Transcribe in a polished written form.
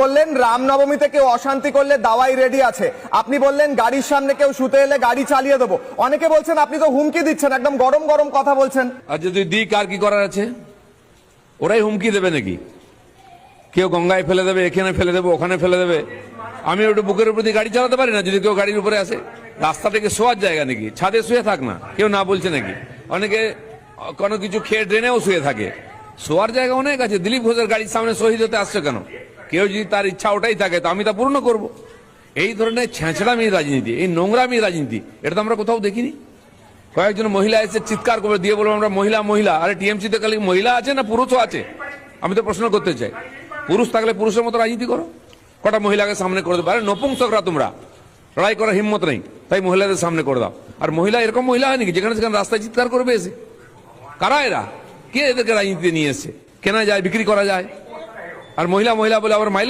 বললেন রামনবমীতে কেউ অশান্তি করলে দাওয়াই রেডি আছে। আপনি বললেন গাড়ির সামনে কেউ শুতে এলে গাড়ি চালিয়ে দেবো। অনেকে বলছেন আপনি তো হুমকি দিচ্ছেন, একদম গরম গরম কথা বলছেন। আর যদি দিই, কার কি করার আছে? ওরাই হুমকি দেবে নাকি? কেউ গঙ্গায় ফেলে দেবে, এখানে ফেলে দেবে, ওখানে ফেলে দেবে। আমি ওটা বুকের উপর দিয়ে গাড়ি চালাতে পারি না যদি কেউ গাড়ির উপরে আসে? রাস্তা থেকে শোয়ার জায়গা নাকি? ছাদে শুয়ে থাক না, কেউ না বলছে নাকি? অনেকে কোনো কিছু খেয়ে ড্রেনেও শুয়ে থাকে। শোয়ার জায়গা অনেক আছে। দিলীপ ঘোষের গাড়ির সামনে শহীদ হতে আসছে কেন? কেউ যদি তার ইচ্ছা ওটাই থাকে তো আমি তা পূর্ণ করব। এই ধরনের ছেঁচড়ামি রাজনীতি, এই নোংরামি রাজনীতি, এটা তো আমরা কোথাও দেখিনি। কয়েকজন মহিলা এসে চিৎকার করে দিয়ে বলবো আমরা মহিলা মহিলা। আরে টিএমসিতে খালি মহিলা আছে না পুরুষও আছে? আমি তো প্রশ্ন করতে চাই। পুরুষ থাকলে পুরুষের মতো রাজনীতি করো। কটা মহিলাকে সামনে করে দেবো? আরে নপুংসকরা তোমরা, লড়াই করার হিম্মত নেই, তাই মহিলাদের সামনে করে দাও। আর মহিলা এরকম মহিলা হয় নাকি যেখানে সেখানে রাস্তায় চিৎকার করবে এসে? কারা এরা? কে এদেরকে রাজনীতিতে নিয়ে এসছে? কেনা যায়, বিক্রি করা যায়। আর মহিলা মহিলা বলে আবার মাইলেজ